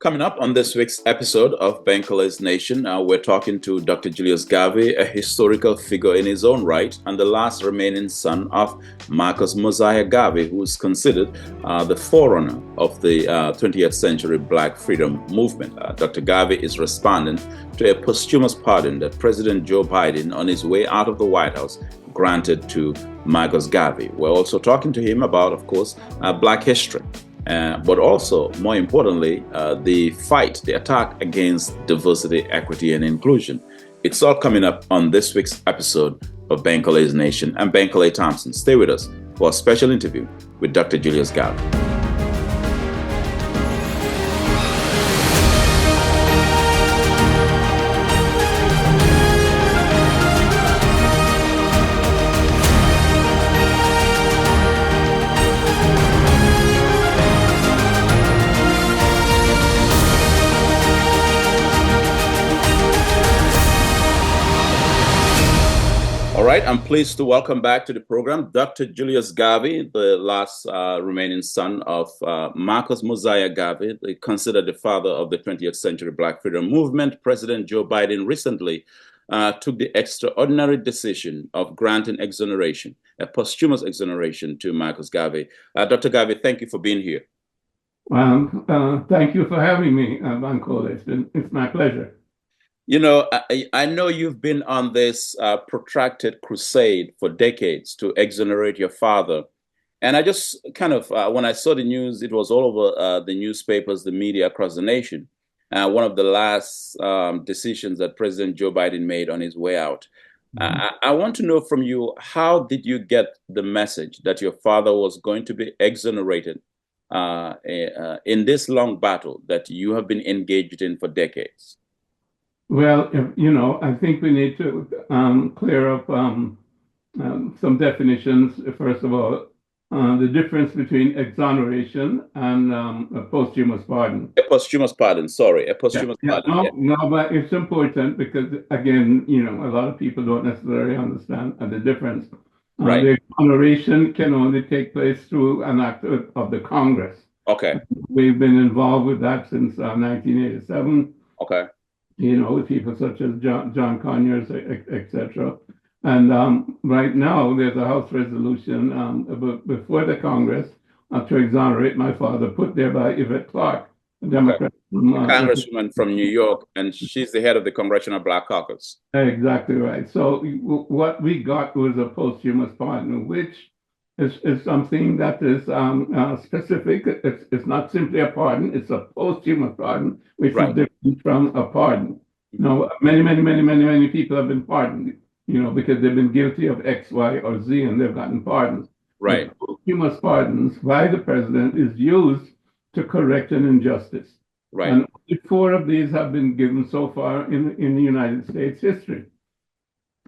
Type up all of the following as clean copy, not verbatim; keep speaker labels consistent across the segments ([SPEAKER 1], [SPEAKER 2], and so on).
[SPEAKER 1] Coming up on this week's episode of Bankole's Nation, we're talking to Dr. Julius Garvey, a historical figure in his own right, and the last remaining son of Marcus Mosiah Garvey, who is considered the forerunner of the 20th century Black freedom movement. Dr. Garvey is responding to a posthumous pardon that President Joe Biden, on his way out of the White House, granted to Marcus Garvey. We're also talking to him about, of course, Black history. But also, more importantly, the fight, the attack against diversity, equity, and inclusion. It's all coming up on this week's episode of Bankole's Nation. I'm Bankole Thompson. Stay with us for a special interview with Dr. Julius Garvey. All right, I'm pleased to welcome back to the program Dr. Julius Garvey, the last remaining son of Marcus Mosiah Garvey, considered the father of the 20th century Black freedom movement. President Joe Biden recently took the extraordinary decision of granting exoneration, a posthumous exoneration to Marcus Garvey. Dr. Garvey, thank you for being here.
[SPEAKER 2] Thank you for having me, Bankole. It's my pleasure.
[SPEAKER 1] You know, I know you've been on this protracted crusade for decades to exonerate your father. And I just kind of, when I saw the news, it was all over the newspapers, the media across the nation. One of the last decisions that President Joe Biden made on his way out. I want to know from you, how did you get the message that your father was going to be exonerated in this long battle that you have been engaged in for decades?
[SPEAKER 2] Well, I think we need to clear up some definitions. First of all, the difference between exoneration and a posthumous pardon.
[SPEAKER 1] A posthumous pardon, sorry, a posthumous pardon.
[SPEAKER 2] No, but it's important because, again, a lot of people don't necessarily understand the difference.
[SPEAKER 1] Right.
[SPEAKER 2] The exoneration can only take place through an act of the Congress.
[SPEAKER 1] Okay.
[SPEAKER 2] We've been involved with that since 1987.
[SPEAKER 1] Okay.
[SPEAKER 2] With people such as John Conyers, etc. And right now, there's a House resolution before the Congress to exonerate my father, put there by Yvette Clarke, a Democrat.
[SPEAKER 1] Congresswoman from New York, and she's the head of the Congressional Black Caucus.
[SPEAKER 2] Exactly right. So what we got was a posthumous pardon, which is something that is specific. It's not simply a pardon, it's a posthumous pardon, which is different from a pardon. Many people have been pardoned, because they've been guilty of X, Y, or Z, and they've gotten pardons.
[SPEAKER 1] Right.
[SPEAKER 2] The posthumous pardons by the president is used to correct an injustice.
[SPEAKER 1] Right.
[SPEAKER 2] And only 4 of these have been given so far in the United States history.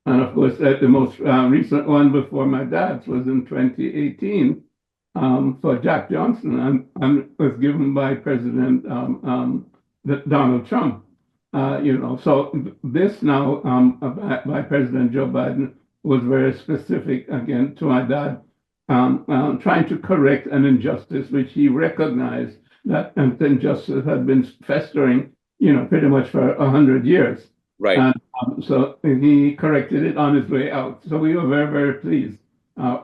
[SPEAKER 2] And of course, the most recent one before my dad's was in 2018 for Jack Johnson, and was given by President Donald Trump. So this now by President Joe Biden was very specific, again, to my dad, trying to correct an injustice which he recognized that injustice had been festering, pretty much for 100 years.
[SPEAKER 1] Right.
[SPEAKER 2] And so he corrected it on his way out. So we were very, very pleased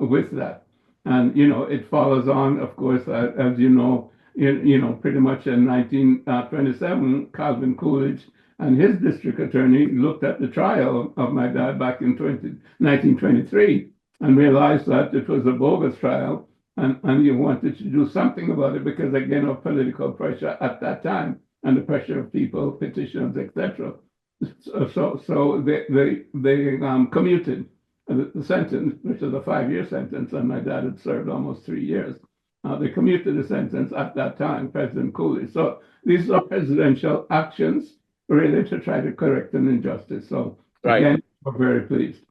[SPEAKER 2] with that. And, it follows on, of course, as you know, pretty much in 1927, Calvin Coolidge and his district attorney looked at the trial of my dad back in 1923 and realized that it was a bogus trial. And you wanted to do something about it because, again, of political pressure at that time and the pressure of people, petitions, etc. So they commuted the sentence, which is a 5-year sentence, and my dad had served almost 3 years. They commuted the sentence at that time, President Coolidge. So these are presidential actions really to try to correct an injustice. So again, we're very pleased.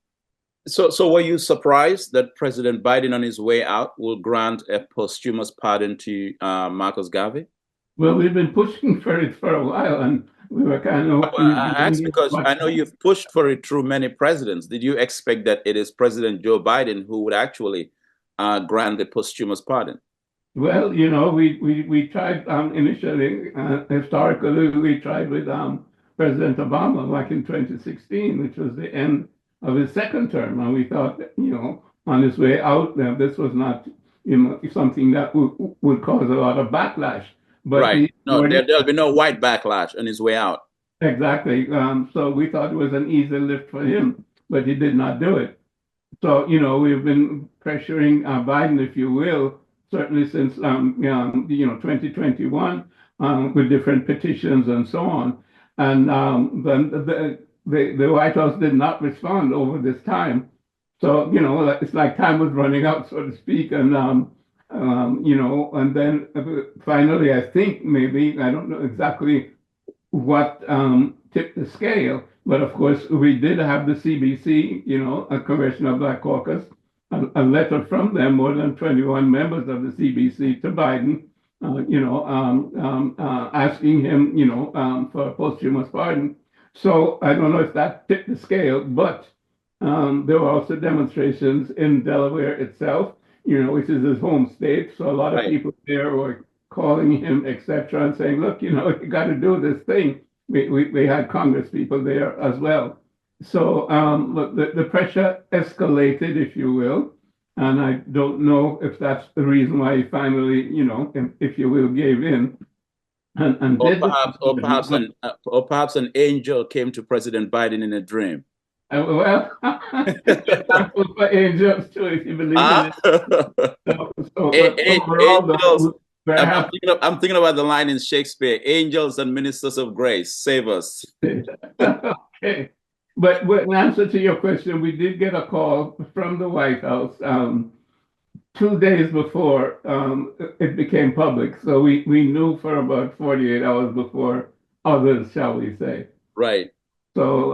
[SPEAKER 1] So were you surprised that President Biden, on his way out, will grant a posthumous pardon to Marcus Garvey?
[SPEAKER 2] Well, we've been pushing for it for a while, and we were kind of...
[SPEAKER 1] I asked because I know you've pushed for it through many presidents. Did you expect that it is President Joe Biden who would actually grant the posthumous pardon?
[SPEAKER 2] Well, we tried initially, historically, we tried with President Obama back in 2016, which was the end of his second term. And we thought, on his way out, this was not, something that would cause a lot of backlash. But
[SPEAKER 1] Right.
[SPEAKER 2] he
[SPEAKER 1] No,
[SPEAKER 2] ignored it.
[SPEAKER 1] there'll be no white backlash on his way out.
[SPEAKER 2] Exactly. So we thought it was an easy lift for him, but he did not do it. So, we've been pressuring Biden, if you will, certainly since 2021, with different petitions and so on. And then the White House did not respond over this time. So, it's like time was running out, so to speak. And, and then finally, I think maybe, I don't know exactly what tipped the scale. But of course, we did have the CBC, a Congressional Black Caucus, a letter from them, more than 21 members of the CBC to Biden, asking him, for a posthumous pardon. So I don't know if that tipped the scale, but there were also demonstrations in Delaware itself, which is his home state. So a lot of
[SPEAKER 1] Right.
[SPEAKER 2] people there were calling him, etc., and saying, look, you got to do this thing. We had Congress people there as well. So the pressure escalated, if you will. And I don't know if that's the reason why he finally, if you will, gave in and
[SPEAKER 1] Or
[SPEAKER 2] did the
[SPEAKER 1] perhaps,
[SPEAKER 2] pardon.
[SPEAKER 1] or perhaps an angel came to President Biden in a dream.
[SPEAKER 2] Well, thankful for angels too, if you believe in
[SPEAKER 1] Ah,
[SPEAKER 2] it. But overall,
[SPEAKER 1] angels.
[SPEAKER 2] though, very happy.
[SPEAKER 1] I'm thinking about the line in Shakespeare: "Angels and ministers of grace, save us."
[SPEAKER 2] Okay. But in answer to your question, we did get a call from the White House 2 days before it became public. So we knew for about 48 hours before others, shall we say.
[SPEAKER 1] Right.
[SPEAKER 2] So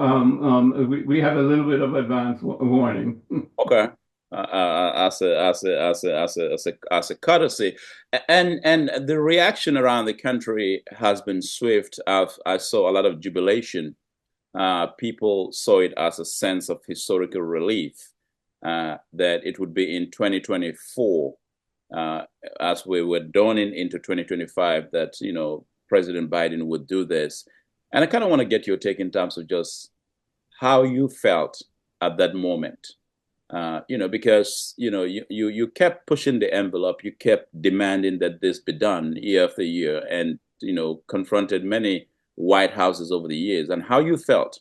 [SPEAKER 2] we had a little bit of advance warning.
[SPEAKER 1] Okay. As a courtesy, and the reaction around the country has been swift. I saw a lot of jubilation. People saw it as a sense of historical relief that it would be in 2024, as we were dawning into 2025, that President Biden would do this. And I kind of want to get your take in terms of just how you felt at that moment. Because you kept pushing the envelope, you kept demanding that this be done year after year, and confronted many White Houses over the years, and how you felt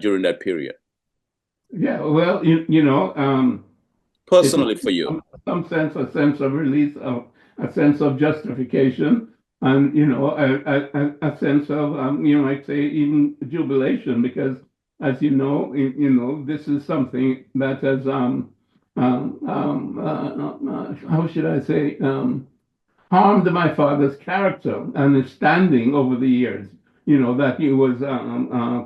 [SPEAKER 1] during that period.
[SPEAKER 2] Yeah, well, it
[SPEAKER 1] Personally
[SPEAKER 2] was
[SPEAKER 1] for you.
[SPEAKER 2] some sense, a sense of release, of a sense of justification, and a sense of I'd say even jubilation, because as this is something that has how should I say harmed my father's character and his standing over the years. That he was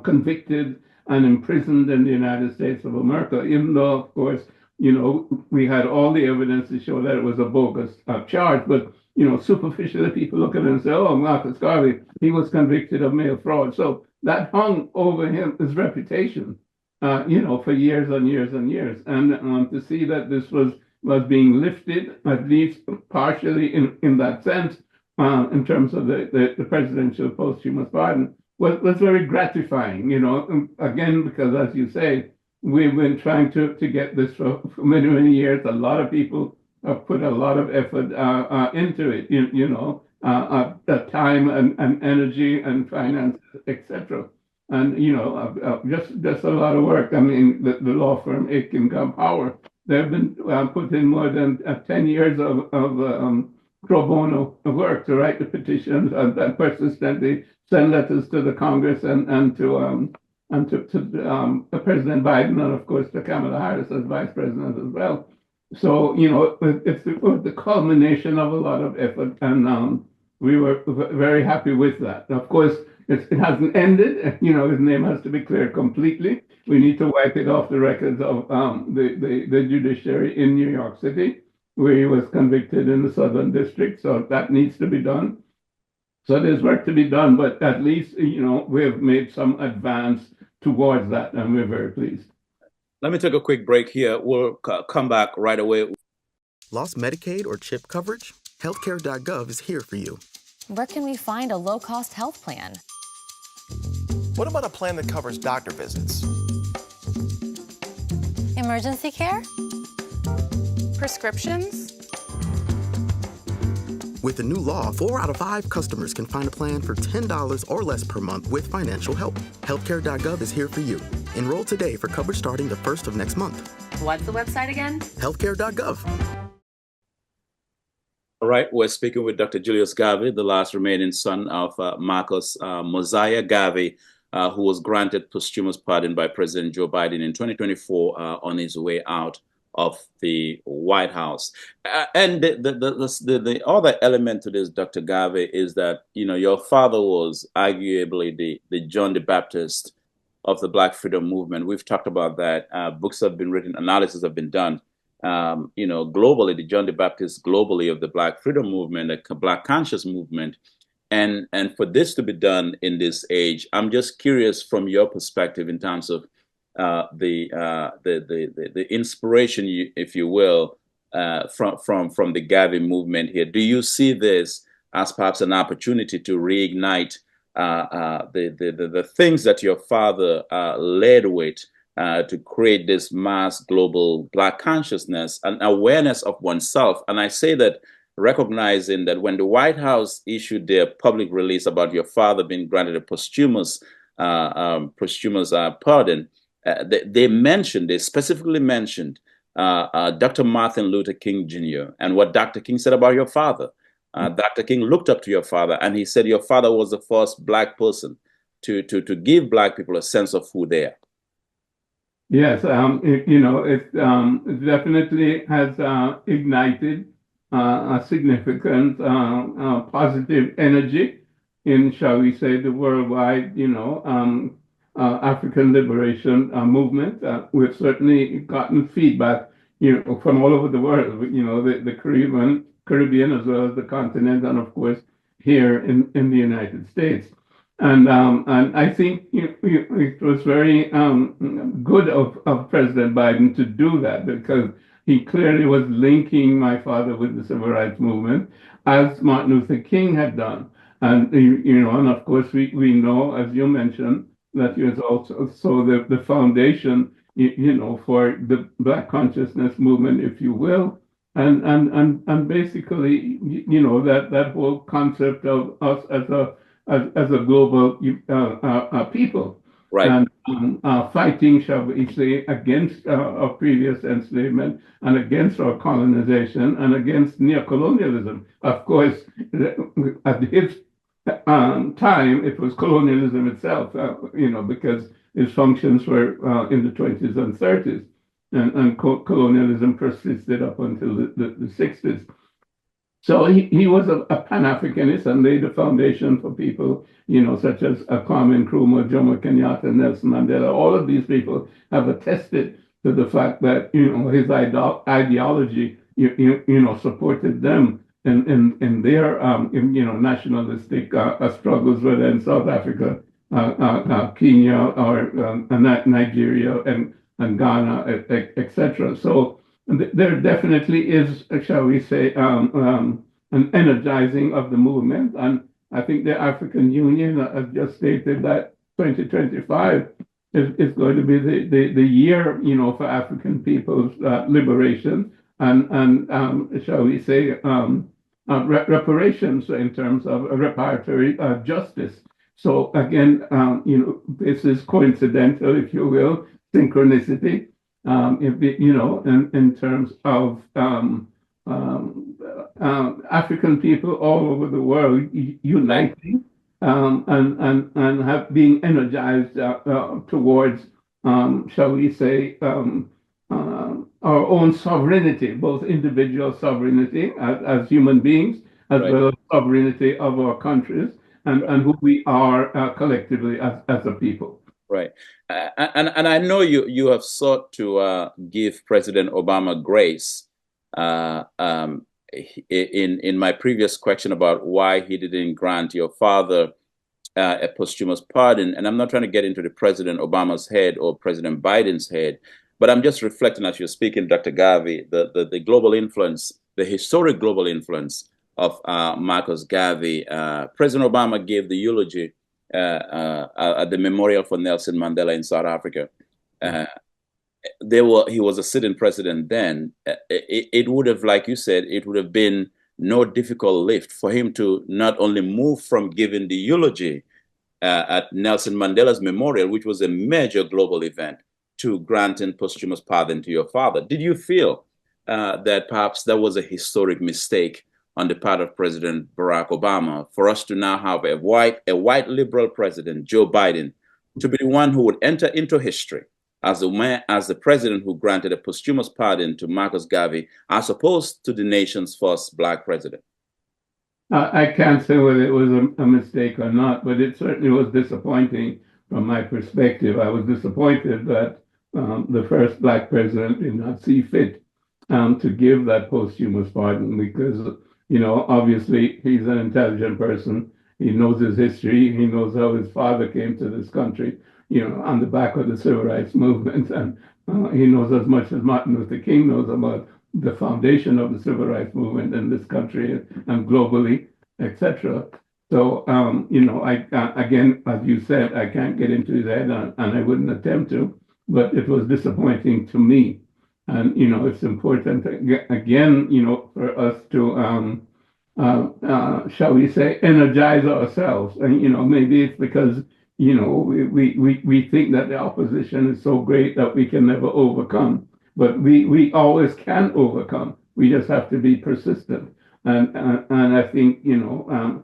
[SPEAKER 2] convicted and imprisoned in the United States of America, even though, of course, we had all the evidence to show that it was a bogus charge. But, superficially, people look at it and say, oh, Marcus Garvey, he was convicted of mail fraud. So that hung over his reputation, for years and years and years. And to see that this was being lifted, at least partially in that sense, in terms of the presidential posthumous pardon, was very gratifying, again, because as you say, we've been trying to get this for many, many years. A lot of people have put a lot of effort into it, time and energy and finances, etc. And, just a lot of work. I mean, the law firm Aitken Howard, they've been put in more than 10 years of pro bono work to write the petitions and persistently send letters to the Congress and to President Biden, and of course to Kamala Harris as vice president as well. So it's the culmination of a lot of effort, and we were very happy with that. Of course, it hasn't ended. His name has to be cleared completely. We need to wipe it off the records of the judiciary in New York City, where he was convicted in the Southern District. So that needs to be done. So there's work to be done, but at least, we've made some advance towards that, and we're very pleased.
[SPEAKER 1] Let me take a quick break here. We'll come back right away.
[SPEAKER 3] Lost Medicaid or CHIP coverage? Healthcare.gov is here for you.
[SPEAKER 4] Where can we find a low-cost health plan?
[SPEAKER 5] What about a plan that covers doctor visits?
[SPEAKER 4] Emergency care?
[SPEAKER 6] Prescriptions?
[SPEAKER 3] With the new law, 4 out of 5 customers can find a plan for $10 or less per month with financial help. Healthcare.gov is here for you. Enroll today for coverage starting the 1st of next month.
[SPEAKER 6] What's the website again?
[SPEAKER 3] Healthcare.gov.
[SPEAKER 1] All right, we're speaking with Dr. Julius Garvey, the last remaining son of Marcus Mosiah Garvey, who was granted posthumous pardon by President Joe Biden in 2024 on his way out of the White House. And the other element to this, Dr. Garvey, is that, your father was arguably the John the Baptist of the Black freedom movement. We've talked about that. Books have been written, analysis have been done. Globally, the John the Baptist globally of the Black freedom movement, the Black conscious movement. And for this to be done in this age, I'm just curious from your perspective in terms of the inspiration, if you will, from the Garvey movement here. Do you see this as perhaps an opportunity to reignite the things that your father led with to create this mass global Black consciousness and awareness of oneself? And I say that recognizing that when the White House issued their public release about your father being granted a posthumous pardon, they specifically mentioned Dr. Martin Luther King Jr. and what Dr. King said about your father. Dr. King looked up to your father, and he said your father was the first Black person to give Black people a sense of who they are.
[SPEAKER 2] Yes, it definitely has ignited a significant positive energy in, shall we say, the worldwide, African liberation movement. We've certainly gotten feedback, from all over the world, the Caribbean as well as the continent, and of course here in the United States. And I think it was very good of President Biden to do that, because he clearly was linking my father with the civil rights movement, as Martin Luther King had done. And, and of course, we know, as you mentioned, that he was also the foundation, for the Black consciousness movement, if you will. And basically, that whole concept of us as a global people.
[SPEAKER 1] Right.
[SPEAKER 2] And fighting, shall we say, against our previous enslavement and against our colonization and against neocolonialism. Of course, at his time, it was colonialism itself, because his functions were in the 20s and 30s, and colonialism persisted up until the 60s. So he was a Pan-Africanist and laid the foundation for people, such as Kwame Nkrumah, Jomo Kenyatta, Nelson Mandela. All of these people have attested to the fact that, his ideology, supported them in their, nationalistic struggles, whether in South Africa, Kenya, or Nigeria, and Ghana, etc. So there definitely is, shall we say, an energizing of the movement. And I think the African Union has just stated that 2025 is going to be the year, for African people's liberation and shall we say, reparations in terms of reparatory justice. So again, this is coincidental, if you will, synchronicity. In terms of African people all over the world uniting and have been energized towards, shall we say, our own sovereignty, both individual sovereignty as human beings, as
[SPEAKER 1] Right.
[SPEAKER 2] well as sovereignty of our countries and who we are collectively as a people.
[SPEAKER 1] Right. And I know you have sought to give President Obama grace in my previous question about why he didn't grant your father a posthumous pardon. And I'm not trying to get into the President Obama's head or President Biden's head, but I'm just reflecting as you're speaking, Dr. Garvey, the global influence, the historic global influence of Marcus Garvey. President Obama gave the eulogy at the memorial for Nelson Mandela in South Africa. He was a sitting president then. It would have, like you said, it would have been no difficult lift for him to not only move from giving the eulogy at Nelson Mandela's memorial, which was a major global event, to granting posthumous pardon to your father. Did you feel that perhaps that was a historic mistake on the part of President Barack Obama for us to now have a white liberal president, Joe Biden, to be the one who would enter into history as the president who granted a posthumous pardon to Marcus Garvey, as opposed to the nation's first Black president?
[SPEAKER 2] I can't say whether it was a mistake or not, but it certainly was disappointing from my perspective. I was disappointed that the first Black president did not see fit to give that posthumous pardon because, obviously he's an intelligent person. He knows his history. He knows how his father came to this country, on the back of the civil rights movement. And he knows as much as Martin Luther King knows about the foundation of the civil rights movement in this country and globally, etc. So, again, as you said, I can't get into his head and I wouldn't attempt to, but it was disappointing to me. And, it's important, again, for us to, shall we say, energize ourselves. And, maybe it's because, we think that the opposition is so great that we can never overcome. But we always can overcome. We just have to be persistent. And I think,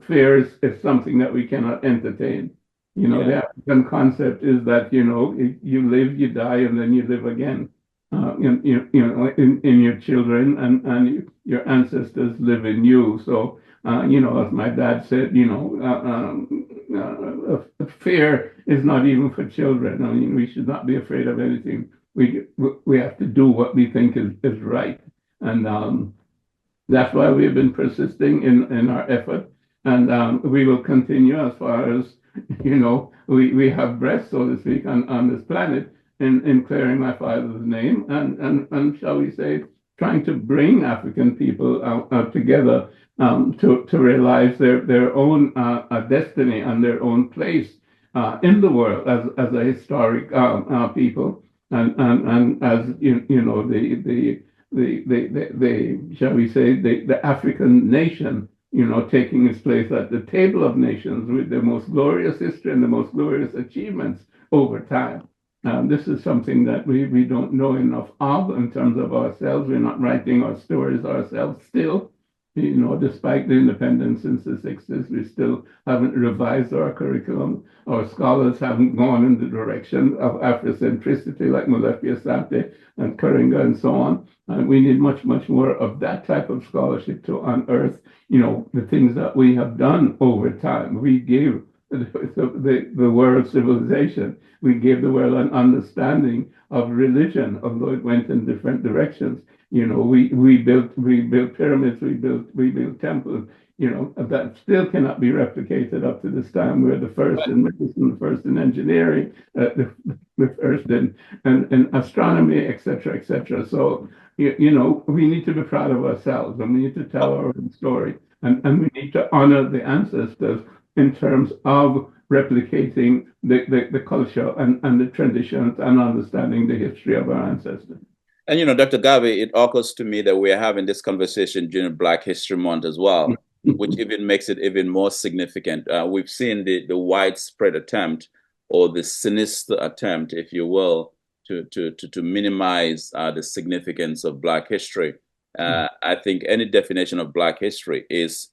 [SPEAKER 2] fear is something that we cannot entertain. The African concept is that, you live, you die, and then you live again. In your children and your ancestors live in you. So, as my dad said, fear is not even for children. I mean, we should not be afraid of anything. We have to do what we think is right. And that's why we've been persisting in our effort. And we will continue as far as, we have breath, so to speak, on this planet in clearing my father's name and shall we say, trying to bring African people out together to realize their own destiny and their own place in the world as a historic people and as the shall we say the African nation taking its place at the table of nations with the most glorious history and the most glorious achievements over time. This is something that we don't know enough of in terms of ourselves. We're not writing our stories ourselves still. Despite the independence since the 60s, we still haven't revised our curriculum. Our scholars haven't gone in the direction of Afrocentricity like Molefi Asante and Karinga and so on. And we need much, much more of that type of scholarship to unearth, the things that we have done over time. We gave the world civilization. We gave the world an understanding of religion, although it went in different directions. We built pyramids, we built temples. That still cannot be replicated up to this time. We're the first in medicine, the first in engineering, the first in astronomy, etc., etc. So we need to be proud of ourselves, and we need to tell our own story, and we need to honor the ancestors in terms of replicating the culture and the traditions and understanding the history of our ancestors.
[SPEAKER 1] And, Dr. Garvey, it occurs to me that we're having this conversation during Black History Month as well, which even makes it even more significant. We've seen the widespread attempt or the sinister attempt, if you will, to minimize the significance of Black history. I think any definition of Black history is,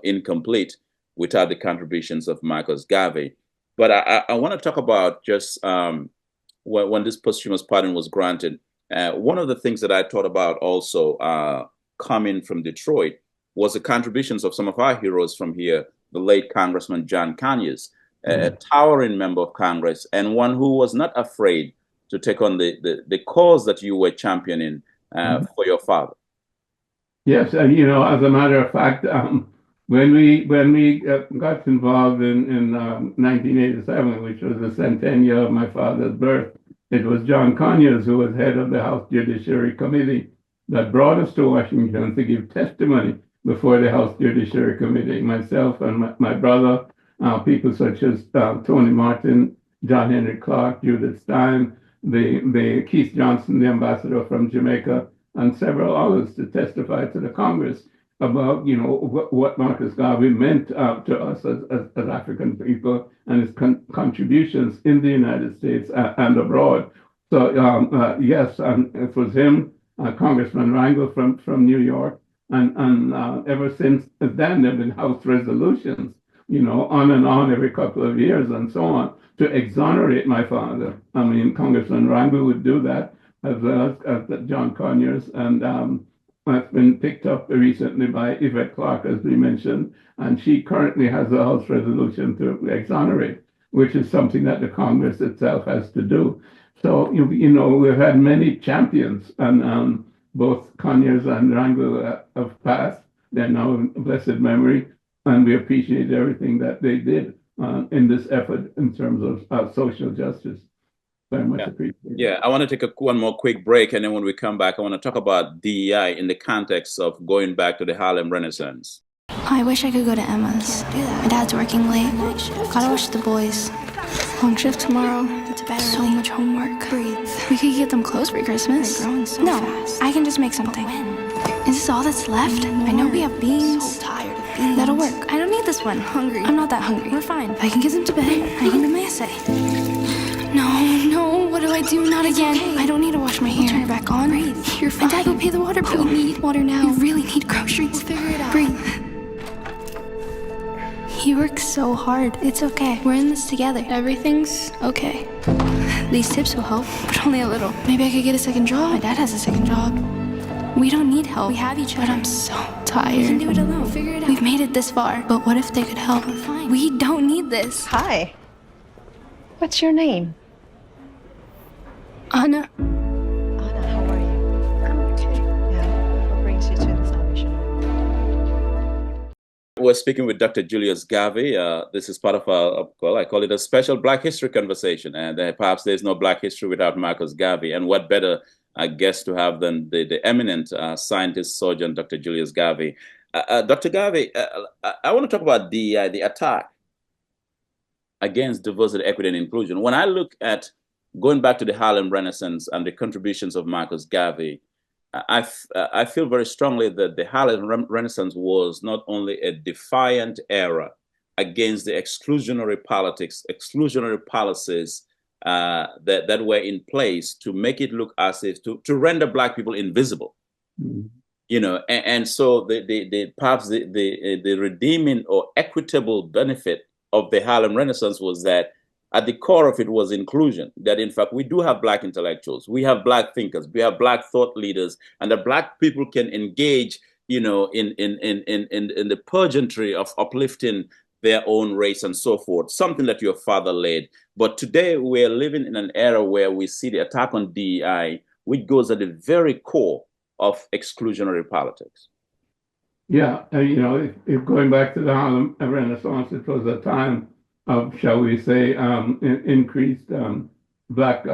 [SPEAKER 1] incomplete without the contributions of Marcus Garvey. But I want to talk about just when this posthumous pardon was granted. One of the things that I thought about also coming from Detroit was the contributions of some of our heroes from here, the late Congressman John Conyers, a towering member of Congress and one who was not afraid to take on the cause that you were championing for your father.
[SPEAKER 2] Yes, and as a matter of fact, when we got involved in 1987, which was the centennial of my father's birth, it was John Conyers, who was head of the House Judiciary Committee, that brought us to Washington to give testimony before the House Judiciary Committee. Myself and my brother, people such as Tony Martin, John Henry Clark, Judith Stein, the Keith Johnson, the ambassador from Jamaica, and several others to testify to the Congress about, what Marcus Garvey meant to us as African people and his contributions in the United States and abroad. So yes, it was him, Congressman Rangel from New York, and ever since then there have been House resolutions, on and on every couple of years and so on to exonerate my father. I mean, Congressman Rangel would do that as well as John Conyers, and that's been picked up recently by Yvette Clarke, as we mentioned, and she currently has a House resolution to exonerate, which is something that the Congress itself has to do. So, we've had many champions, and both Conyers and Rangel have passed. They're now in blessed memory, and we appreciate everything that they did in this effort in terms of social justice. Very much appreciated.
[SPEAKER 1] Yeah, I want to take one more quick break, and then when we come back, I want to talk about DEI in the context of going back to the Harlem Renaissance.
[SPEAKER 6] I wish I could go to Emma's. My dad's working late. Gotta watch the boys. Long shift tomorrow. So much homework. Breathe. We could get them clothes for Christmas. No, I can just make something. Is this all that's left? I know we have beans. So tired of beans. That'll work. I don't need this one. Hungry. I'm not that hungry. We're fine. If I can get them to bed, I can do my essay. No, what do I do? Not again. Okay. I don't need to wash my hair. Turn it back on. Breathe. You're fine. My dad will pay the water bill. We need water now. You really need groceries. We'll figure it out. Breathe. He works so hard. It's okay. We're in this together. Everything's okay. These tips will help, but only a little. Maybe I could get a second job. My dad has a second job. We don't need help. We have each other. But I'm so tired. We can do it alone. We'll figure it out. We've made it this far. But what if they could help? We're fine. We don't need this.
[SPEAKER 7] Hi. What's your name?
[SPEAKER 6] Anna.
[SPEAKER 7] Anna, how are you?
[SPEAKER 6] I'm okay.
[SPEAKER 7] Yeah. What brings you to the Salvation Army?
[SPEAKER 1] We're speaking with Dr. Julius Garvey. This is part of I call it a special Black History conversation. And perhaps there's no Black history without Marcus Garvey. And what better guest to have than the eminent scientist, surgeon, Dr. Julius Garvey. Dr. Garvey, I want to talk about the attack against diversity, equity, and inclusion. When I look at going back to the Harlem Renaissance and the contributions of Marcus Garvey, I feel very strongly that the Harlem Renaissance was not only a defiant era against the exclusionary politics, exclusionary policies that were in place to make it look as if to render Black people invisible. Mm-hmm. And so perhaps the redeeming or equitable benefit of the Harlem Renaissance was that at the core of it was inclusion, that in fact we do have Black intellectuals, we have Black thinkers, we have Black thought leaders, and that Black people can engage, in the purgatory of uplifting their own race and so forth, something that your father led. But today we're living in an era where we see the attack on DEI, which goes at the very core of exclusionary politics.
[SPEAKER 2] Yeah, if going back to the Harlem Renaissance, it was a time of, shall we say, increased Black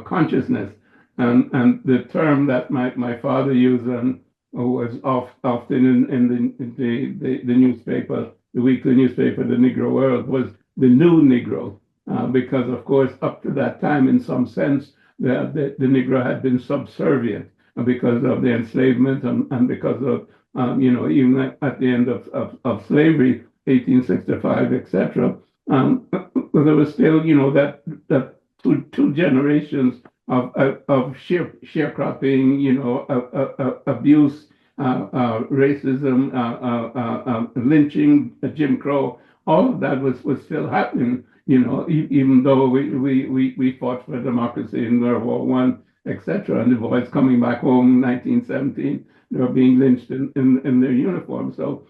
[SPEAKER 2] consciousness. And the term that my father used was often in the newspaper, the weekly newspaper, the Negro World, was the new Negro. Because, of course, up to that time, in some sense, the Negro had been subservient because of the enslavement and because of, even at the end of slavery, 1865, etc., there was still, that two generations of sharecropping, abuse, racism, lynching, Jim Crow. All of that was still happening, even though we fought for democracy in World War I, etc. And the boys coming back home in 1917, they were being lynched in their uniform. So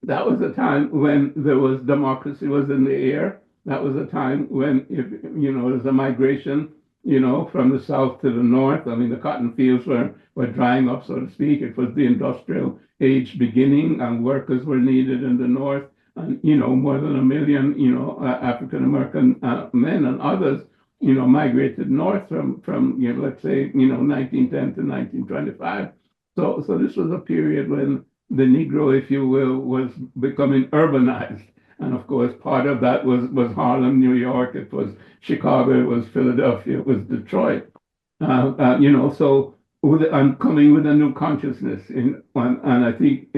[SPEAKER 2] that was a time when there was democracy was in the air. That was a time when, there's a migration, from the south to the north. I mean, the cotton fields were drying up, so to speak. It was the industrial age beginning, and workers were needed in the north. And, more than 1 million, African-American men and others, migrated north from let's say, 1910 to 1925. So this was a period when, the Negro, if you will, was becoming urbanized. And of course, part of that was Harlem, New York, it was Chicago, it was Philadelphia, it was Detroit. So I'm coming with a new consciousness, and I think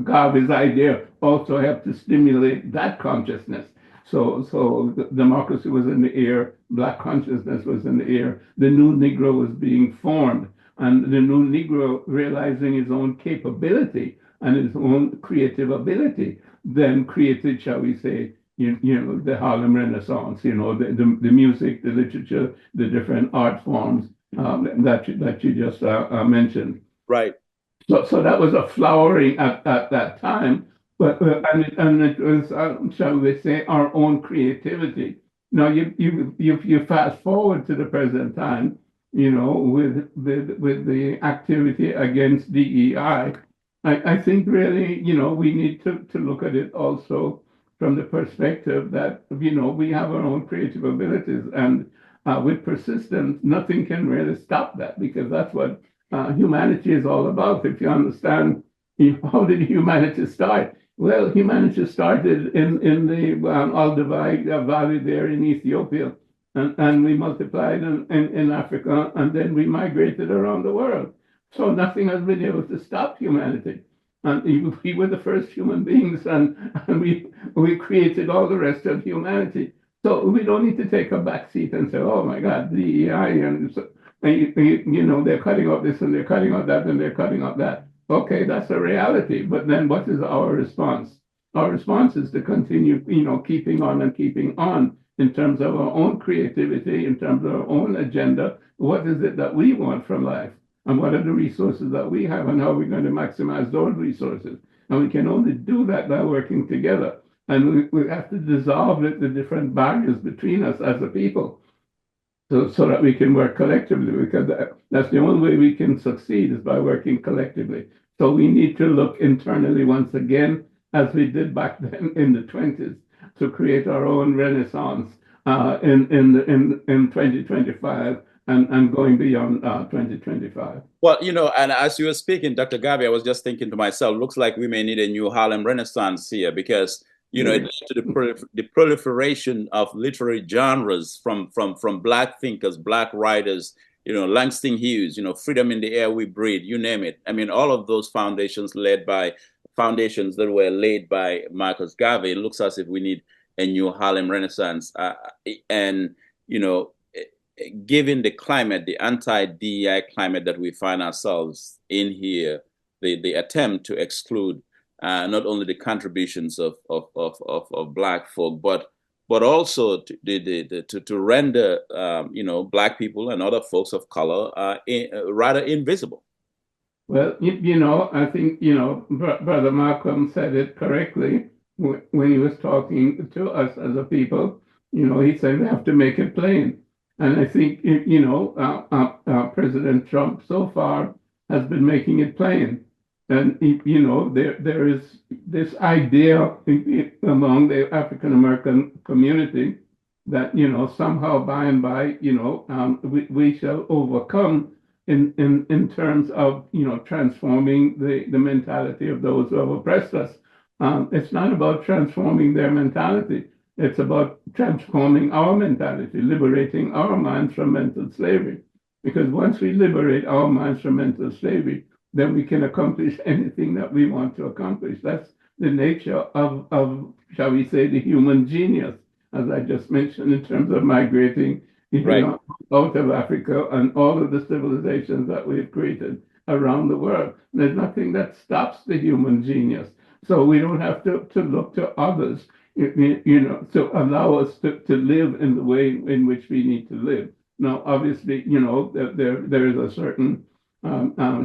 [SPEAKER 2] Garvey's idea also helped to stimulate that consciousness. So democracy was in the air, Black consciousness was in the air, the new Negro was being formed, and the new Negro realizing his own capability and his own creative ability, then created, shall we say, the Harlem Renaissance, the music, the literature, the different art forms that you just mentioned.
[SPEAKER 1] Right.
[SPEAKER 2] So that was a flowering at that time, but and it was, shall we say, our own creativity. Now you fast forward to the present time, with the activity against DEI. I think really, we need to look at it also from the perspective that, we have our own creative abilities, and with persistence, nothing can really stop that, because that's what humanity is all about. If you understand, how did humanity start? Well, humanity started in the Aldevai Valley there in Ethiopia, and we multiplied in Africa, and then we migrated around the world. So nothing has been able to stop humanity. And we were the first human beings, and we created all the rest of humanity. So we don't need to take a back seat and say, oh my God, DEI, and they're cutting out this and they're cutting out that and they're cutting out that. Okay, that's a reality. But then what is our response? Our response is to continue, keeping on and keeping on in terms of our own creativity, in terms of our own agenda. What is it that we want from life? And what are the resources that we have, and how are we going to maximize those resources? And we can only do that by working together. And we have to dissolve the different barriers between us as a people, so that we can work collectively, because that's the only way we can succeed, is by working collectively. So we need to look internally once again, as we did back then in the 20s, to create our own renaissance in 2025 and going beyond 2025.
[SPEAKER 1] Well, and as you were speaking, Dr. Garvey, I was just thinking to myself, looks like we may need a new Harlem Renaissance here, because it led to the proliferation of literary genres from Black thinkers, Black writers, Langston Hughes, Freedom in the Air We Breathe, you name it. I mean, all of those foundations that were laid by Marcus Garvey. It looks as if we need a new Harlem Renaissance. Given the climate, the anti-DEI climate that we find ourselves in here, the attempt to exclude not only the contributions of Black folk, but also to render Black people and other folks of color rather invisible.
[SPEAKER 2] Well, I think Brother Malcolm said it correctly when he was talking to us as a people. He said we have to make it plain, and I think President Trump so far has been making it plain. And, there is this idea among the African American community that, somehow by and by, we shall overcome in terms of, transforming the mentality of those who have oppressed us. It's not about transforming their mentality. It's about transforming our mentality, liberating our minds from mental slavery. Because once we liberate our minds from mental slavery, then we can accomplish anything that we want to accomplish. That's the nature of shall we say, the human genius, as I just mentioned, in terms of migrating out of Africa and all of the civilizations that we've created around the world. There's nothing that stops the human genius. So we don't have to look to others, to allow us to live in the way in which we need to live. Now, obviously, there is a certain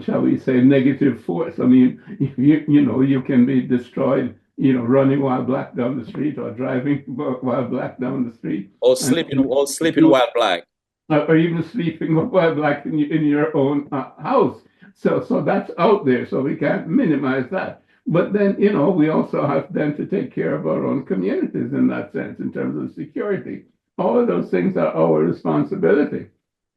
[SPEAKER 2] shall we say, negative force. I mean, you can be destroyed, running while Black down the street, or driving while Black down the street,
[SPEAKER 1] or sleeping while Black,
[SPEAKER 2] or even sleeping while Black in your own house. So that's out there. So we can't minimize that. But then, we also have then to take care of our own communities in that sense, in terms of security. All of those things are our responsibility.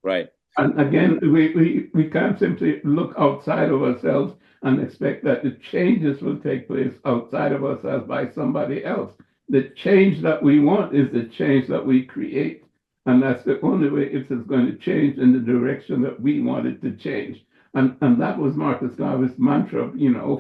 [SPEAKER 1] Right.
[SPEAKER 2] And again, we can't simply look outside of ourselves and expect that the changes will take place outside of ourselves by somebody else. The change that we want is the change that we create. And that's the only way it is going to change in the direction that we want it to change. And that was Marcus Garvey's mantra,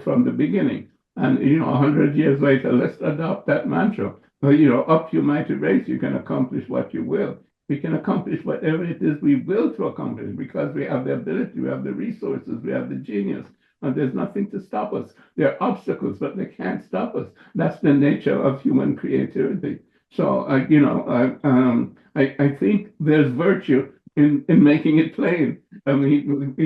[SPEAKER 2] from the beginning. And, 100 years later, let's adopt that mantra. Up you mighty race, you can accomplish what you will. We can accomplish whatever it is we will to accomplish because we have the ability, we have the resources, we have the genius, and there's nothing to stop us. There are obstacles, but they can't stop us. That's the nature of human creativity. So, I think there's virtue in making it plain. I mean,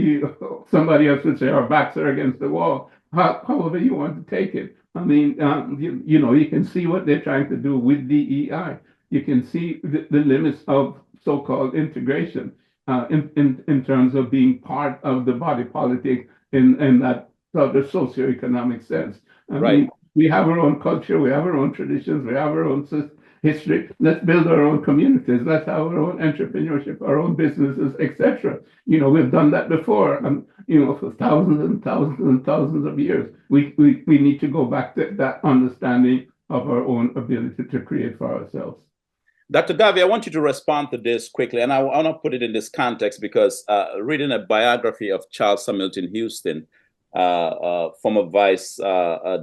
[SPEAKER 2] somebody else would say our backs are against the wall. However you want to take it. I mean, you can see what they're trying to do with DEI. You can see the limits of so-called integration in terms of being part of the body politic in that sort of socioeconomic sense. I mean, we have our own culture, we have our own traditions, we have our own history. Let's build our own communities. Let's have our own entrepreneurship, our own businesses, etc. We've done that before, and for thousands and thousands and thousands of years. We need to go back to that understanding of our own ability to create for ourselves.
[SPEAKER 1] Dr. Garvey, I want you to respond to this quickly, and I want to put it in this context because reading a biography of Charles Hamilton Houston, former vice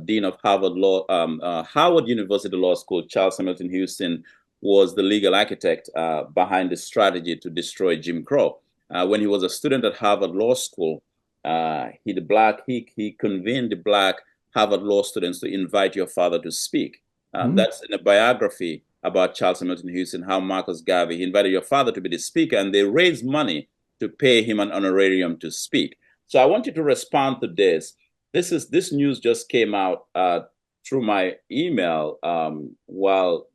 [SPEAKER 1] dean of Howard University Law School, Charles Hamilton Houston was the legal architect behind the strategy to destroy Jim Crow. When he was a student at Harvard Law School, he convened the Black Harvard Law students to invite your father to speak. That's in a biography about Charles Hamilton Houston, how Marcus Garvey, he invited your father to be the speaker, and they raised money to pay him an honorarium to speak. So I want you to respond to this. This news just came out through my email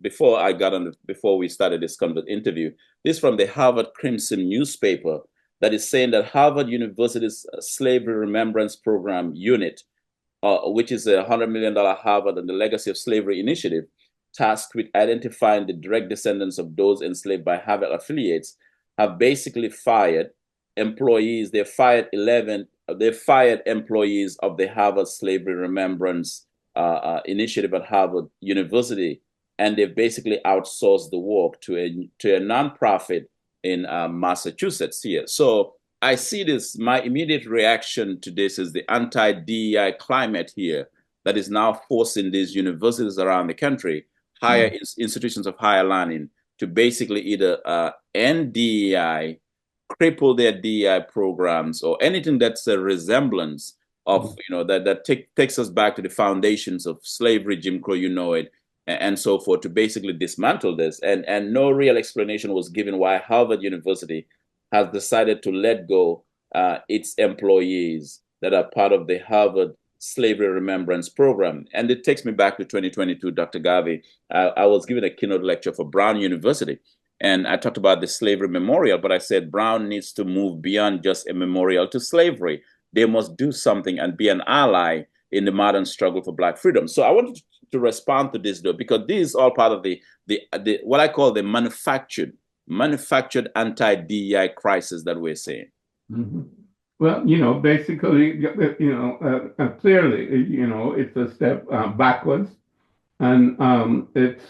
[SPEAKER 1] before we started this interview. This from the Harvard Crimson newspaper that is saying that Harvard University's Slavery Remembrance Program unit, which is a $100 million Harvard and the Legacy of Slavery initiative, tasked with identifying the direct descendants of those enslaved by Harvard affiliates, have basically fired employees. They fired employees of the Harvard Slavery Remembrance initiative at Harvard University, and they've basically outsourced the work to a nonprofit in Massachusetts here. So I see this. My immediate reaction to this is the anti-DEI climate here that is now forcing these universities around the country, higher institutions of higher learning, to basically either end DEI, cripple their DEI programs, or anything that's a resemblance of, that takes us back to the foundations of slavery, Jim Crow, and so forth, to basically dismantle this. And no real explanation was given why Harvard University has decided to let go its employees that are part of the Harvard Slavery Remembrance Program. And it takes me back to 2022, Dr. Garvey. I was giving a keynote lecture for Brown University, and I talked about the slavery memorial, but I said Brown needs to move beyond just a memorial to slavery. They must do something and be an ally in the modern struggle for Black freedom. So I wanted to respond to this, though, because this is all part of the what I call the manufactured anti-DEI crisis that we're seeing.
[SPEAKER 2] Mm-hmm. Well, basically, clearly, it's a step backwards, and it's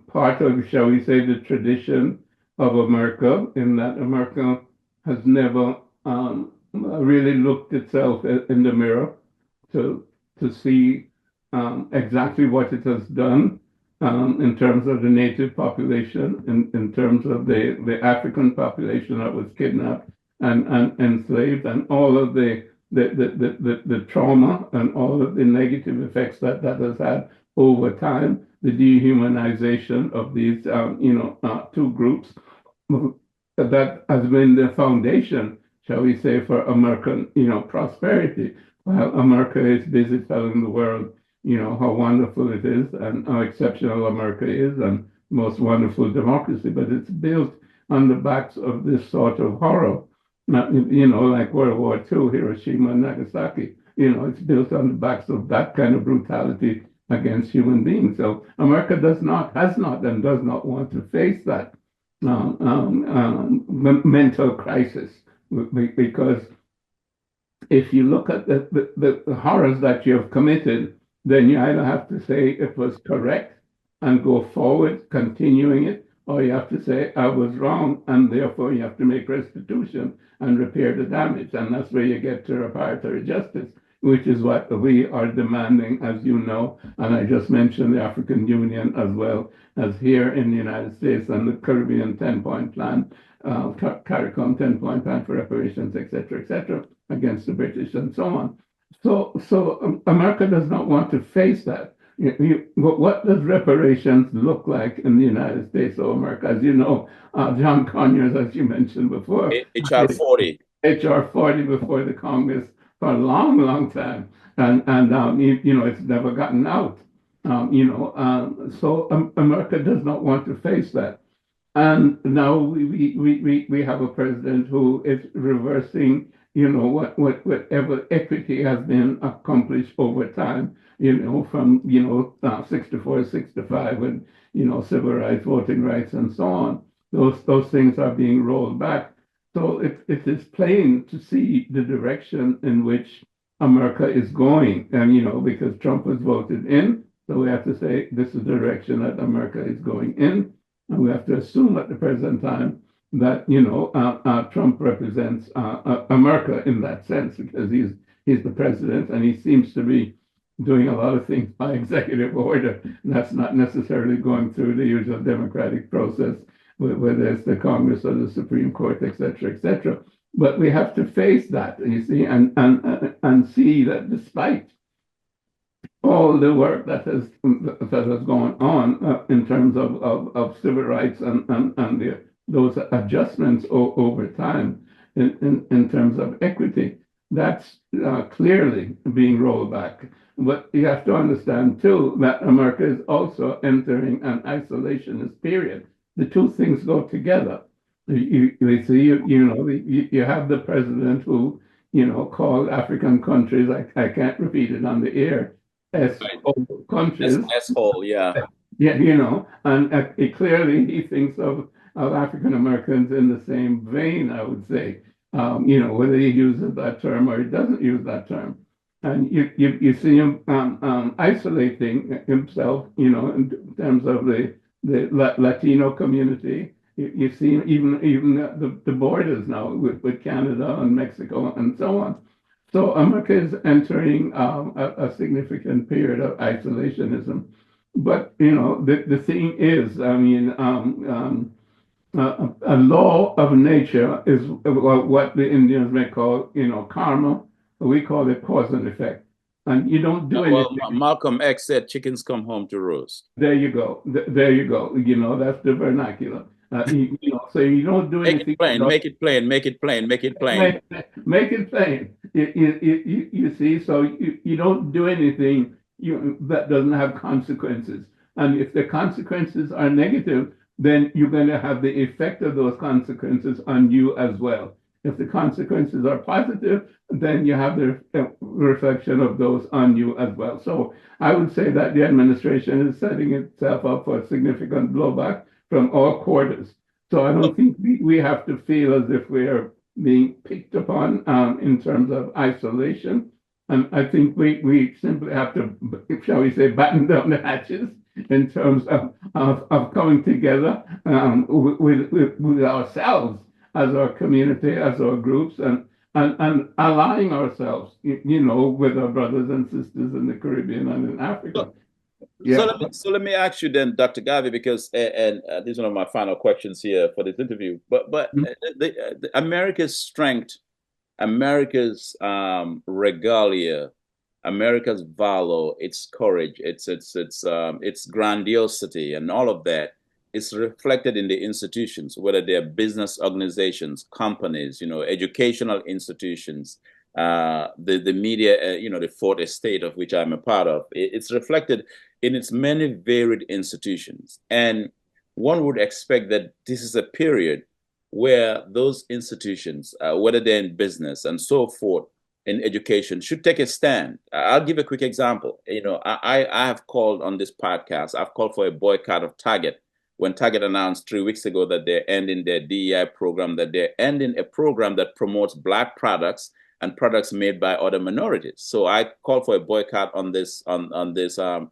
[SPEAKER 2] part of, shall we say, the tradition of America, in that America has never really looked itself in the mirror to see exactly what it has done in terms of the native population, in terms of the African population that was kidnapped and enslaved, and all of the trauma and all of the negative effects that has had over time, the dehumanization of these two groups, that has been the foundation, shall we say, for American prosperity. While America is busy telling the world how wonderful it is and how exceptional America is and most wonderful democracy, but it's built on the backs of this sort of horror. Like World War II, Hiroshima and Nagasaki. It's built on the backs of that kind of brutality against human beings. So America has not, and does not want to face that. mental crisis because if you look at the horrors that you have committed, then you either have to say it was correct and go forward, continuing it, or you have to say I was wrong, and therefore you have to make restitution and repair the damage. And that's where you get to reparatory justice, which is what we are demanding, as you know. And I just mentioned the African Union as well as here in the United States and the Caribbean 10-point plan, CARICOM 10-point plan for reparations, et cetera, against the British and so on. So America does not want to face that. What does reparations look like in the United States of America? As you know, John Conyers, as you mentioned before,
[SPEAKER 1] HR 40.
[SPEAKER 2] HR 40 before the Congress for a long, long time, and it's never gotten out. So America does not want to face that. And now we have a president who is reversing, whatever equity has been accomplished over time, from, 64, 65, and, civil rights, voting rights, and so on. Those things are being rolled back. So it is plain to see the direction in which America is going. And, because Trump was voted in, so we have to say this is the direction that America is going in. And we have to assume at the present time that, Trump represents America in that sense, because he's the president and he seems to be doing a lot of things by executive order. That's not necessarily going through the usual democratic process, whether it's the Congress or the Supreme Court, et cetera, et cetera. But we have to face that, you see, and see that despite all the work that has gone on in terms of civil rights and those adjustments over time in terms of equity, that's clearly being rolled back. But you have to understand too that America is also entering an isolationist period. The two things go together. You see, you have the president who called African countries, I can't repeat it on the air, as countries.
[SPEAKER 1] Asshole, yeah.
[SPEAKER 2] Yeah, and clearly he thinks of African Americans in the same vein, I would say. Whether he uses that term or he doesn't use that term. And you see him isolating himself, in terms of the Latino community. You see even the borders now with Canada and Mexico and so on. So America is entering a significant period of isolationism. But, the thing is, a law of nature is what the Indians may call, karma. We call it cause and effect. And you don't do anything.
[SPEAKER 1] Well, Malcolm X said chickens come home to roost.
[SPEAKER 2] There you go. There you go. That's the vernacular. So you don't do anything.
[SPEAKER 1] Make it plain. Make it plain.
[SPEAKER 2] You see, so you don't do anything that doesn't have consequences. And if the consequences are negative, then you're going to have the effect of those consequences on you as well. If the consequences are positive, then you have the reflection of those on you as well. So I would say that the administration is setting itself up for a significant blowback from all quarters. So I don't think we have to feel as if we are being picked upon in terms of isolation. And I think we simply have to, shall we say, batten down the hatches in terms of coming together with ourselves as our community, as our groups, and aligning ourselves, with our brothers and sisters in the Caribbean and in Africa.
[SPEAKER 1] Yeah. So let me ask you then, Dr. Garvey, because and this is one of my final questions here for this interview. But the America's strength, America's regalia, America's valor, its courage, its grandiosity, and all of that is reflected in the institutions, whether they're business organizations, companies, educational institutions, the media, the fourth estate of which I'm a part of. It's reflected in its many varied institutions. And one would expect that this is a period where those institutions, whether they're in business and so forth, in education, should take a stand. I'll give a quick example. I have called on this podcast, I've called for a boycott of Target when Target announced 3 weeks ago that they're ending their DEI program, that they're ending a program that promotes Black products and products made by other minorities. So I called for a boycott on this podcast.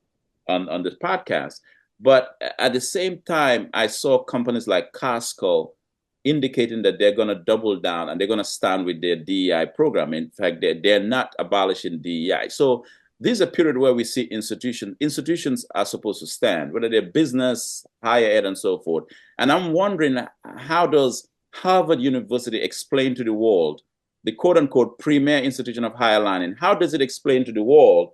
[SPEAKER 1] But at the same time, I saw companies like Costco indicating that they're going to double down and they're going to stand with their DEI program. In fact, they're not abolishing DEI. So this is a period where we see institutions are supposed to stand, whether they're business, higher ed, and so forth. And I'm wondering, how does Harvard University explain to the world, the quote-unquote premier institution of higher learning, how does it explain to the world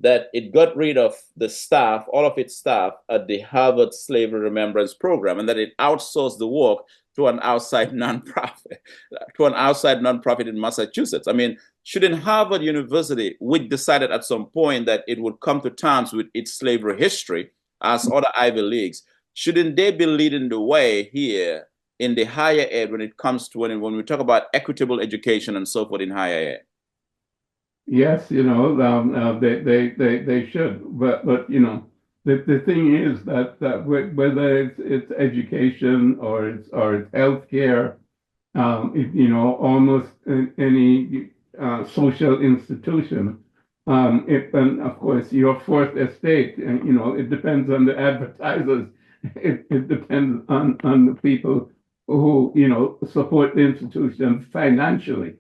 [SPEAKER 1] that it got rid of the staff, all of its staff at the Harvard Slavery Remembrance Program, and that it outsourced the work to an outside nonprofit, in Massachusetts? I mean, shouldn't Harvard University, which decided at some point that it would come to terms with its slavery history as other Ivy Leagues, shouldn't they be leading the way here in the higher ed when it comes to when we talk about equitable education and so forth in higher ed?
[SPEAKER 2] Yes, they should, but the thing is that whether it's education or it's healthcare, almost any social institution, and of course your fourth estate, it depends on the advertisers. It depends on the people who support the institution financially.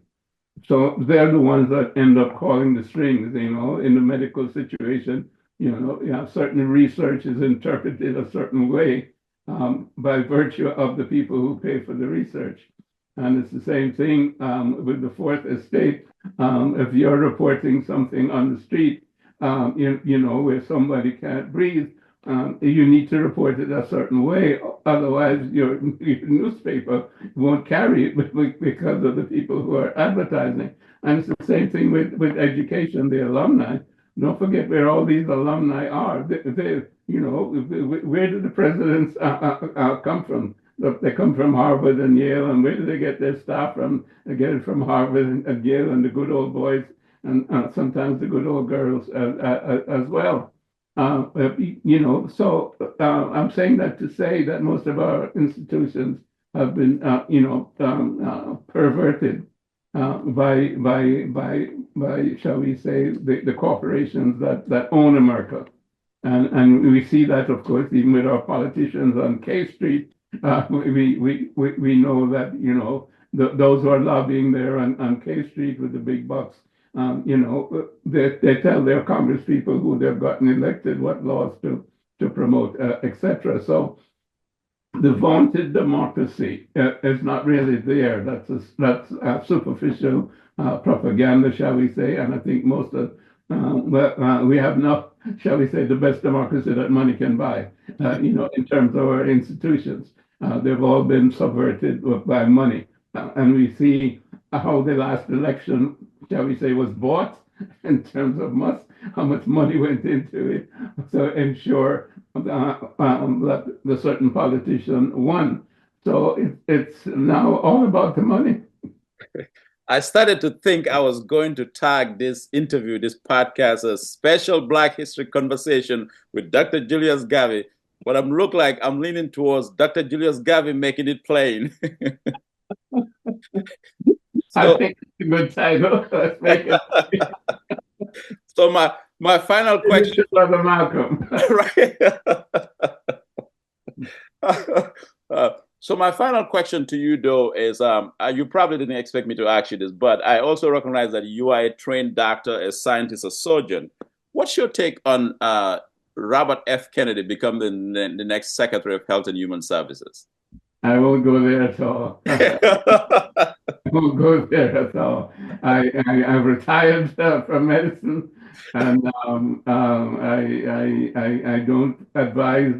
[SPEAKER 2] So they're the ones that end up calling the strings, in the medical situation. Certain research is interpreted a certain way by virtue of the people who pay for the research. And it's the same thing with the fourth estate. If you're reporting something on the street, where somebody can't breathe, you need to report it a certain way. Otherwise, your newspaper won't carry it because of the people who are advertising. And it's the same thing with education, the alumni. Don't forget where all these alumni are. Where do the presidents come from? They come from Harvard and Yale. And where do they get their staff from? They get it from Harvard and Yale and the good old boys and sometimes the good old girls as well. So I'm saying that to say that most of our institutions have been, perverted by shall we say the corporations that own America, and we see that, of course, even with our politicians on K Street. We know that those who are lobbying there on K Street with the big bucks. They tell their Congress people who they've gotten elected what laws to promote, etc. So the vaunted democracy is not really there. That's a superficial propaganda, shall we say? And I think most of we have not, shall we say, the best democracy that money can buy. In terms of our institutions, they've all been subverted by money, and we see how the last election, shall we say, was bought in terms of how much money went into it to ensure that the certain politician won. So it's now all about the money.
[SPEAKER 1] I started to think I was going to tag this interview, this podcast, a special Black History conversation with Dr. Julius Garvey, but I'm leaning towards Dr. Julius Garvey making it plain.
[SPEAKER 2] I think it's a good title. Let's make it.
[SPEAKER 1] So my final question,
[SPEAKER 2] Brother Malcolm.
[SPEAKER 1] right? So my final question to you, though, is you probably didn't expect me to ask you this, but I also recognize that you are a trained doctor, a scientist, a surgeon. What's your take on Robert F. Kennedy becoming the next Secretary of Health and Human Services?
[SPEAKER 2] I won't go there at all. I won't go there at all. I retired from medicine, and I don't advise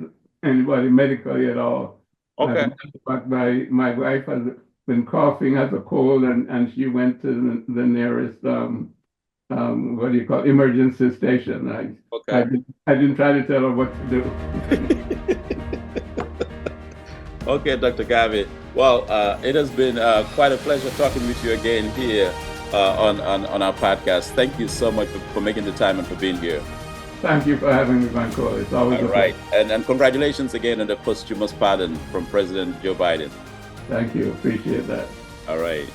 [SPEAKER 2] anybody medically at all.
[SPEAKER 1] Okay.
[SPEAKER 2] But my wife has been coughing, has a cold, and she went to the nearest emergency station. I didn't try to tell her what to do.
[SPEAKER 1] Okay, Dr. Garvey. Well, it has been quite a pleasure talking with you again here on our podcast. Thank you so much for making the time and for being here.
[SPEAKER 2] Thank you for having me, Bankole. It's always
[SPEAKER 1] All
[SPEAKER 2] a
[SPEAKER 1] right.
[SPEAKER 2] pleasure.
[SPEAKER 1] And congratulations again on the posthumous pardon from President Joe Biden.
[SPEAKER 2] Thank you. Appreciate that.
[SPEAKER 1] All right.